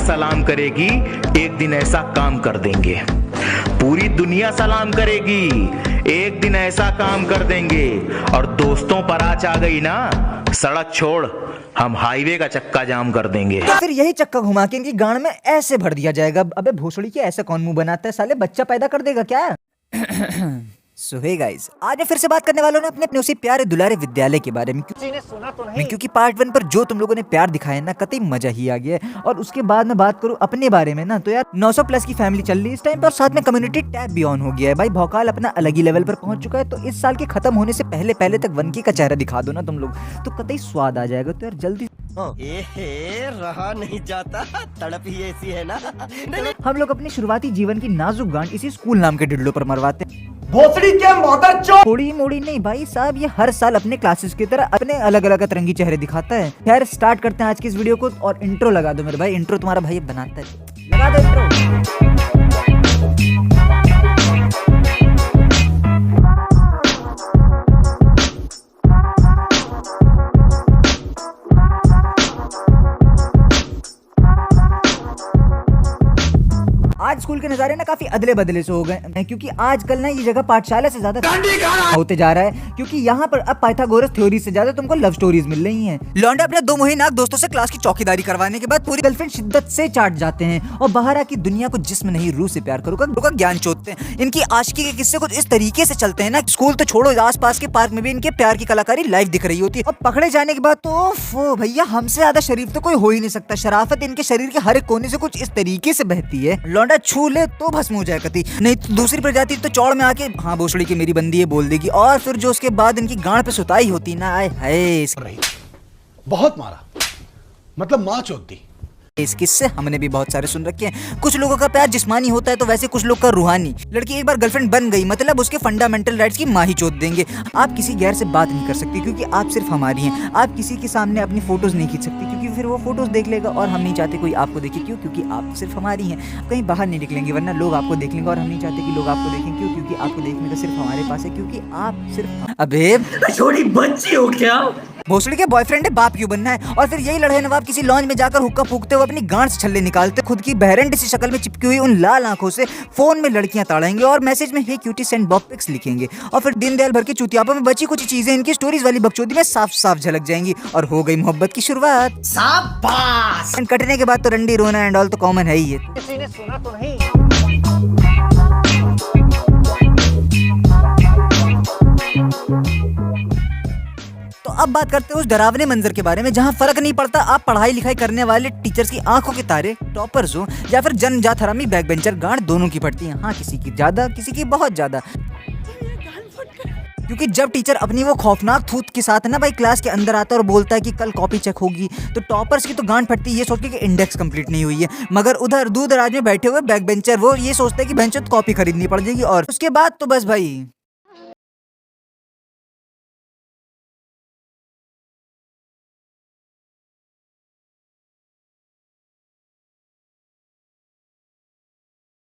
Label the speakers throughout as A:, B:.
A: सलाम करेगी, एक दिन ऐसा काम कर देंगे। पूरी दुनिया सलाम करेगी, एक दिन ऐसा काम कर देंगे। और दोस्तों पर आँच आ गई ना, सड़क छोड़, हम हाईवे का चक्का जाम कर देंगे।
B: तो फिर यही चक्का घुमा के इनकी गांड में ऐसे भर दिया जाएगा। अबे भोसड़ी के ऐसा कौन मुंह बनाता है, साले बच्चा पैदा कर देगा क्या? सो हे गाइस, आज मैं फिर से बात करने वाला हूँ अपने उसी प्यारे दुलारे विद्यालय के बारे में। सुना तो नहीं, क्योंकि पार्ट 1 पर जो तुम लोगों ने प्यार दिखाया ना, कतई मजा ही आ गया है। और उसके बाद मैं बात करूँ अपने बारे में ना, तो यार 900 प्लस की फैमिली चल रही है इस टाइम पर, और साथ में कम्युनिटी टैब भी ऑन हो गया है। भाई भौकाल अपना अलग ही लेवल पर पहुंच चुका है। तो इस साल के खत्म होने से पहले पहले तक वनकी का चेहरा दिखा दो ना तुम लोग, तो कतई स्वाद आ जाएगा। तो यार जल्दी
C: रहा नहीं जाता, तड़प ही ऐसी है ना।
B: हम लोग अपनी शुरुआती जीवन की नाजुक गांठ इसी स्कूल नाम के डिड्डो पर मरवाते हैं।
C: भोसड़ी के मदर
B: थोड़ी मोड़ी नहीं भाई साहब, ये हर साल अपने क्लासेस की तरह अपने अलग अलग अतरंगी चेहरे दिखाता है। खैर स्टार्ट करते हैं आज की इस वीडियो को, और इंट्रो लगा दो मेरे भाई। इंट्रो तुम्हारा भाई बनाता है, लगा दो इंट्रो। आज स्कूल के नजारे ना काफी अदले बदले से हो गए हैं, क्योंकि आजकल ना ये जगह पाठशाला से ज्यादा होते जा रहा है। क्योंकि यहाँ पर अब पाइथागोरस थ्योरी से ज्यादा तुमको लव स्टोरीज मिल रही हैं। लौंडे अपने 2 महीना दोस्तों से क्लास की चौकीदारी करवाने के बाद पूरी गर्लफ्रेंड शिद्दत से चाट जाते हैं, और बाहर आकी दुनिया को जिस्म नहीं रूह से प्यार करो का ज्ञान चोदते हैं। इनकी आशिकी के किस्से कुछ इस तरीके से चलते हैं ना, स्कूल तो छोड़ो, आस पास के पार्क में भी इनके प्यार की कलाकारी लाइव दिख रही होती है। और पकड़े जाने के बाद तो भैया हमसे ज्यादा शरीफ तो कोई हो ही नहीं सकता। शराफत इनके शरीर के हर एक कोने से कुछ इस तरीके से बहती है, लौंडा छू ले तो भस्म हो जाए कती, नहीं तो दूसरी प्रजाति तो चौड़ में आके हाँ भोसड़ी की मेरी बंदी है बोल देगी। और फिर जो उसके बाद इनकी गांड पे सुताई होती ना, आए हाय,
D: बहुत मारा, मतलब माँ चोद दी।
B: इस किस्से हमने भी बहुत सारे सुन रखे हैं। कुछ लोगों का प्यार जिस्मानी होता है तो वैसे कुछ लोग का रूहानी। लड़की एक बार गर्लफ्रेंड बन गई मतलब उसके फंडामेंटल राइट्स की माँ ही चोद देंगे। आप किसी गैर से बात नहीं कर सकती क्योंकि आप सिर्फ हमारी हैं। आप किसी के सामने अपनी फोटोज नहीं खींच सकती क्योंकि फिर वो फोटोज देख लेगा, और हम नहीं चाहते कोई आपको देखे। क्यों? क्योंकि आप सिर्फ हमारी हैं। कहीं बाहर नहीं निकलेंगे वरना लोग आपको देख लेंगे, और हम नहीं चाहते कि लोग आपको देखें। क्यों? क्योंकि आपको देखने का सिर्फ हमारे पास है, क्योंकि आप सिर्फ अबे
C: छोटी बच्ची हो क्या?
B: भोसड़ी के बॉयफ्रेंड है, बाप क्यों बनना है? और फिर यही लड़े नवाब किसी लॉन्ज में जाकर हुक्का फूकते हुए अपनी गांड से छल्ले निकालते, खुद की बहरंड सी शक्ल में चिपकी हुई उन लाल आंखों से फोन में लड़कियां ताड़ेंगे और मैसेज में हे क्यूटी सेंड बॉब पिक्स लिखेंगे। और फिर दिन दयाल भर के चुतियापों में बची कुछ चीजें इनकी स्टोरीज वाली बकचोदी में साफ साफ झलक जाएंगी, और हो गई मोहब्बत की शुरुआत।
C: शाबाश।
B: कटने के बाद तो रंडी रोना एंड ऑल तो कॉमन है ही है।
C: किसी ने सुना तो नहीं।
B: तो अब बात करते हैं उस डरावने मंजर के बारे में जहां फर्क नहीं पड़ता आप पढ़ाई लिखाई करने वाले टीचर्स की आंखों के तारे टॉपर्स हो या फिर जन्मजात हरामी बैक बेंचर, गांड दोनों की पड़ती है। हाँ, किसी की ज्यादा, किसी की बहुत ज्यादा। क्योंकि जब टीचर अपनी वो खौफनाक थूत के साथ ना भाई क्लास के अंदर आता है और बोलता है कि कल कॉपी चेक होगी, तो टॉपर्स की तो गांड फटती है ये सोच के कि इंडेक्स कंप्लीट नहीं हुई है। मगर उधर दूर दराज में बैठे हुए बैक बेंचर वो ये सोचते हैं कि बेंचर कॉपी खरीदनी पड़ जाएगी, और उसके बाद तो बस भाई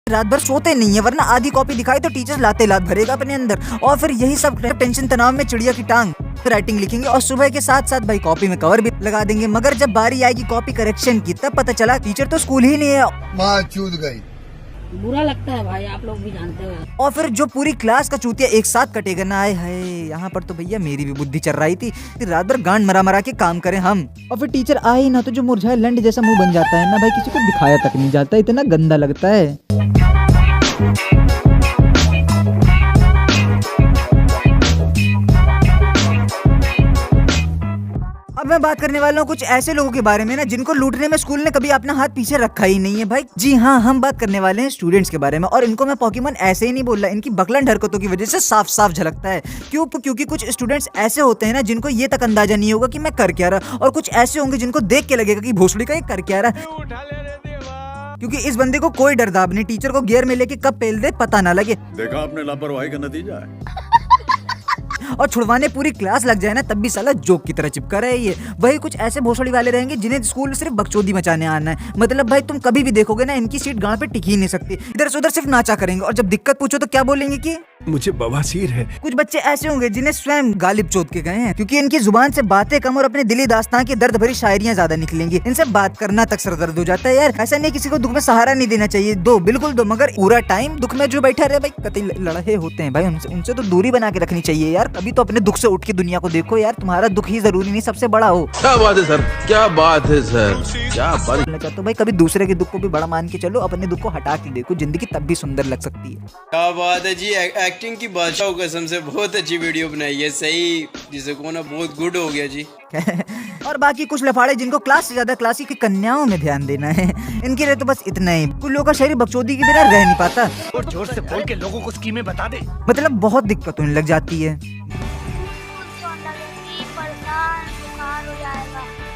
B: रात भर सोते नहीं है, वरना आधी कॉपी दिखाई तो टीचर लाते लात भरेगा अपने अंदर। और फिर यही सब टेंशन तनाव में चिड़िया की टांग राइटिंग लिखेंगे, और सुबह के साथ साथ भाई कॉपी में कवर भी लगा देंगे। मगर जब बारी आएगी कॉपी करेक्शन की तब पता चला टीचर तो स्कूल ही नहीं है।
E: माँ चूत गई।
F: बुरा लगता है भाई, आप लोग भी जानते हो।
B: और फिर जो पूरी क्लास का चूतिया एक साथ कटेगा ना, आए हाय, यहाँ पर तो भैया मेरी भी बुद्धि चल रही थी कि रात भर गांड मरा मरा के काम करें हम। और फिर टीचर आए ना तो जो मुरझाए लंड जैसा मुंह बन जाता है ना भाई, किसी को दिखाया तक नहीं जाता, इतना गंदा लगता है। अब मैं बात करने वाला हूँ कुछ ऐसे लोगों के बारे में ना जिनको लूटने में स्कूल ने कभी अपना हाथ पीछे रखा ही नहीं है भाई। जी हाँ, हम बात करने वाले हैं स्टूडेंट्स के बारे में, और इनको मैं पोकेमॉन ऐसे ही नहीं बोल रहा, इनकी बकलंड हरकतों की वजह से साफ साफ झलकता है। क्यों? क्योंकि कुछ स्टूडेंट्स ऐसे होते हैं ना जिनको ये तक अंदाजा नहीं होगा कि मैं कर क्या रहा, और कुछ ऐसे होंगे जिनको देख के लगेगा कि भोसड़ी का ये कर क्या रहा। क्योंकि इस बंदे को कोई डर दाब नहीं, टीचर को गियर में लेके कब पेल दे पता ना लगे।
G: देखा आपने लापरवाही का नतीजा है।
B: और छुड़वाने पूरी क्लास लग जाए ना तब भी साला जोक की तरह चिपका रहा है ये। वही कुछ ऐसे भोसड़ी वाले रहेंगे जिन्हें स्कूल में सिर्फ बकचोदी मचाने आना है। मतलब भाई तुम कभी भी देखोगे ना इनकी सीट गांड पे टिक ही नहीं सकती, इधर से उधर सिर्फ नाचा करेंगे, और जब दिक्कत पूछो तो क्या बोलेंगे कि
E: मुझे बवासीर है।
B: कुछ बच्चे ऐसे होंगे जिन्हें स्वयं गालिब चोद के गए हैं, क्योंकि इनकी जुबान से बातें कम और अपने दिली दास्तान की दर्द भरी शायरियां ज्यादा निकलेंगी। इनसे बात करना तक सरदर्द हो जाता है। यार ऐसा नहीं, किसी को दुख में सहारा नहीं देना चाहिए, दो बिल्कुल दो, मगर पूरा टाइम दुख में जो बैठा रहे भाई, कतई लड़े होते हैं भाई, उनसे तो दूरी बना के रखनी चाहिए यार। कभी तो अपने दुख से उठ के दुनिया को देखो यार, तुम्हारा दुख ही जरूरी नहीं सबसे बड़ा हो।
E: क्या बात है सर, क्या बात है सर, क्या बात।
B: चाहता हूँ भाई कभी दूसरे के दुख को भी बड़ा मान के चलो, अपने दुख को हटा के देखो, जिंदगी तब भी सुंदर लग सकती है।
H: क्या बात है जी, एक्टिंग की बादशाह कसम से बहुत अच्छी वीडियो बनाई है, सही जिसे को ना बहुत गुड हो गया जी।
B: और बाकी कुछ लफाड़े जिनको क्लास से ज्यादा क्लासी की कन्याओं में ध्यान देना है, इनके लिए तो बस इतना ही। कुछ लोगों का शरीर बकचोदी के बिना रह नहीं पाता।
C: और जोर से बोल के लोगों को स्कीमें बता दे।
B: मतलब बहुत दिक्कत होने लग जाती है।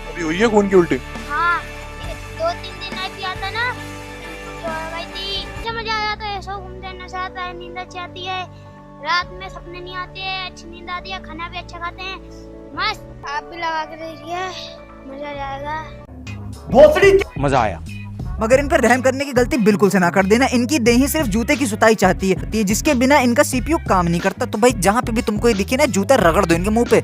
I: अभी हुई है खून की उल्टी?
J: हाँ, 2-3 दिन ऐसी आता ना तो गई थी, मजा आ जाता है, सो घूमते नशा आता है, नींद अच्छी आती है, रात में सपने नहीं आते, अच्छी नींद आती है, खाना भी अच्छा खाते हैं, मस्त। आप भी लगा के देखिए, मजा आ जाएगा।
I: मजा आया।
B: मगर इन पर रहम करने की गलती बिल्कुल से ना कर देना। इनकी देही सिर्फ जूते की सुताई चाहती है, जिसके बिना इनका सीपीयू काम नहीं करता। तो भाई जहाँ पे भी तुमको ये दिखे ना, जूता रगड़ दो इनके मुंह पे।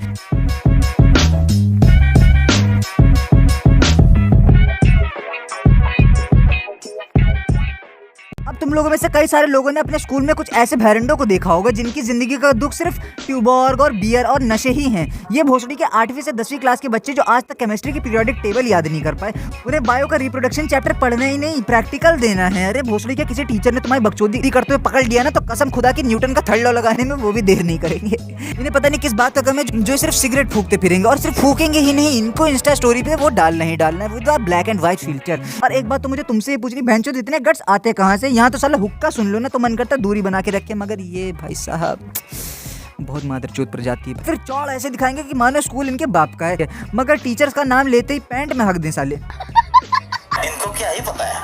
B: अब तुम लोगों में से कई सारे लोगों ने अपने स्कूल में कुछ ऐसे भैरंडों को देखा होगा जिनकी जिंदगी का दुख सिर्फ ट्यूबॉर्ग और बियर और नशे ही हैं। ये भोसड़ी के 8वीं से 10वीं क्लास के बच्चे जो आज तक केमिस्ट्री की पीरियोडिक टेबल याद नहीं कर पाए, उन्हें बायो का रिप्रोडक्शन चैप्टर पढ़ना ही नहीं, प्रैक्टिकल देना है। अरे भोसड़ी के किसी टीचर ने तुम्हारी बकचोदी करते हुए पकड़ लिया ना, तो कसम खुदा की न्यूटन का थर्ड लॉ लगाने में वो भी देर नहीं करेंगे। इन्हें पता नहीं किस बात का गम है जो सिर्फ सिगरेट फूकते फिरेंगे, और सिर्फ फूकेंगे ही नहीं, इनको इंस्टा स्टोरी पे वो डालना ही डालना है, वो ब्लैक एंड व्हाइट फिल्टर। और एक बात तो मुझे तुमसे ये पूछनी, बहनचोद इतने गट्स आते कहाँ से? यहाँ तो साला हुक्का सुन लो ना तो मन करता दूरी बना के रखे, मगर ये भाई साहब बहुत मादरचोद प्रजाति है। फिर चौड़ ऐसे दिखाएंगे कि मानो स्कूल इनके बाप का है, मगर टीचर्स का नाम लेते ही पैंट में हक दें साले।
C: इनको क्या ही पता है।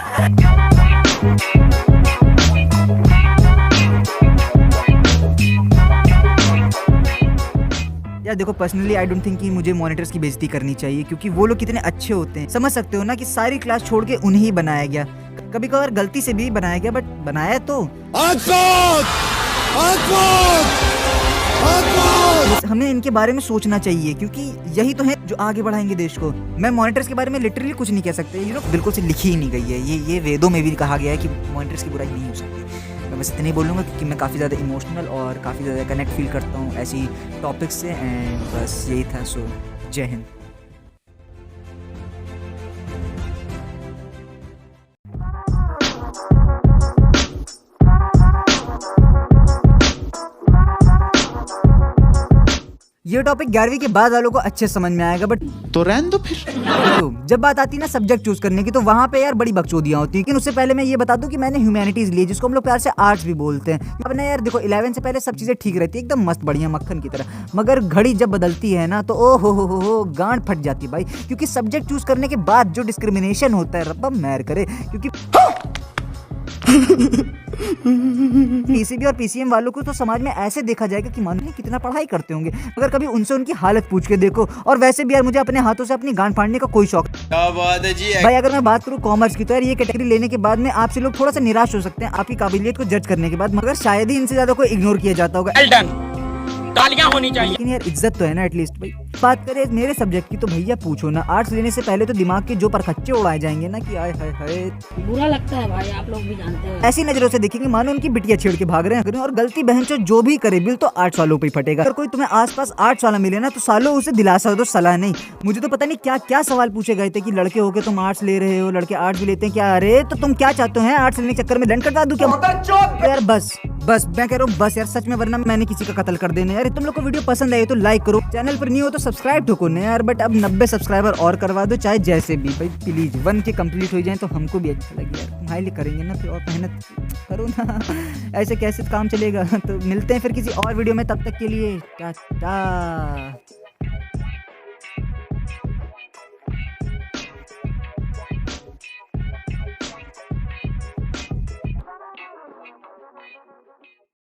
B: यार देखो, पर्सनली आई डोंट थिंक कि मुझे मॉनिटर्स की बेइज्जती करनी चाहिए, क्योंकि वो लोग कितने अच्छे होते हैं। समझ सकते हो ना कि सारी क्लास छोड़ के उन्हें ही बनाया गया, कभी कभार गलती से भी बनाया गया, बट बनाया तो हमें इनके बारे में सोचना चाहिए, क्योंकि यही तो है जो आगे बढ़ाएंगे देश को। मैं मॉनिटर्स के बारे में लिटरली कुछ नहीं कह सकते, बिल्कुल से लिखी ही नहीं गई है। ये वेदों में भी कहा गया है कि मॉनिटर्स की बुराई नहीं हो सकती। मैं बस इतना ही बोलूँगा क्योंकि मैं काफ़ी ज़्यादा इमोशनल और काफ़ी ज़्यादा कनेक्ट फील करता हूँ ऐसी टॉपिक से, एंड बस यही था। सो जय हिंद। ये टॉपिक 11वीं के बाद वालों को अच्छे समझ में आएगा, बट
A: तो रहने दो फिर।
B: जब बात आती है ना सब्जेक्ट चूज करने की, तो वहाँ पे यार बड़ी बकचोदियाँ होती है। लेकिन उससे पहले मैं ये बता दूं कि मैंने ह्यूमैनिटीज ली, जिसको हम लोग प्यार से आर्ट्स भी बोलते हैं। अब ना यार देखो, 11 से पहले सब चीजें ठीक रहती है, एकदम मस्त बढ़िया मक्खन की तरह, मगर घड़ी जब बदलती है ना तो ओ हो गांड फट जाती है भाई। क्योंकि सब्जेक्ट चूज करने के बाद जो डिस्क्रिमिनेशन होता है, रब्बा मैर करे। क्योंकि पीसीबी और पीसीएम वालों को तो समाज में ऐसे देखा जाएगा कि मानो कितना पढ़ाई करते होंगे, मगर कभी उनसे उनकी हालत पूछ के देखो। और वैसे भी यार मुझे अपने हाथों से अपनी गांड फाड़ने का कोई शौक।
H: क्या बात है जी।
B: भाई अगर मैं बात करूं कॉमर्स की, तो यार ये कैटेगरी लेने के बाद में आपसे लोग थोड़ा सा निराश हो सकते हैं आपकी काबिलियत को जज करने के बाद, मगर शायद ही इनसे ज्यादा कोई इग्नोर किया जाता होगा।
F: तालियां होनी चाहिए।
B: लेकिन यार इज्जत तो है ना एटलीस्ट। भाई बात करें मेरे सब्जेक्ट की, तो भैया पूछो ना, आर्ट्स लेने से पहले तो दिमाग के जो परखच्चे उड़ाए जाएंगे ना कि आए हाय हाय,
F: बुरा लगता है भाई, आप लोग भी जानते हो।
B: ऐसी नजरों से देखेंगे मानो उनकी बिटिया छेड़ के भाग रहे हैं। और गलती बहनचोद जो भी करे बिल तो आर्ट्स वालों पे ही फटेगा। अगर कोई तुम्हें आसपास आर्ट्स वाला मिले ना, तो सालों उसे दिलासा दो, सलाह नहीं। मुझे तो पता नहीं क्या क्या सवाल पूछे गए थे कि लड़के होके तुम आर्ट्स ले रहे हो, लड़के आर्ट्स भी लेते हैं क्या? अरे तो तुम क्या चाहते हो, आर्ट्स लेने के चक्कर में लंड कटा दूं क्या? यार बस मैं कह रहा हूँ बस यार, सच में, वरना मैंने किसी का कत्ल कर देना यार। तुम लोग को वीडियो पसंद आई तो लाइक करो, चैनल पर नहीं हो तो सब्सक्राइब ठोको ना यार। बट अब 90 सब्सक्राइबर और करवा दो, चाहे जैसे भी भाई, प्लीज 1 के कंप्लीट हो जाए तो हमको भी अच्छा लगे यार। तुम्हारे लिए करेंगे ना, फिर और मेहनत करो ना। ऐसे कैसे काम चलेगा। तो मिलते हैं फिर किसी और वीडियो में, तब तक के लिए टाटा।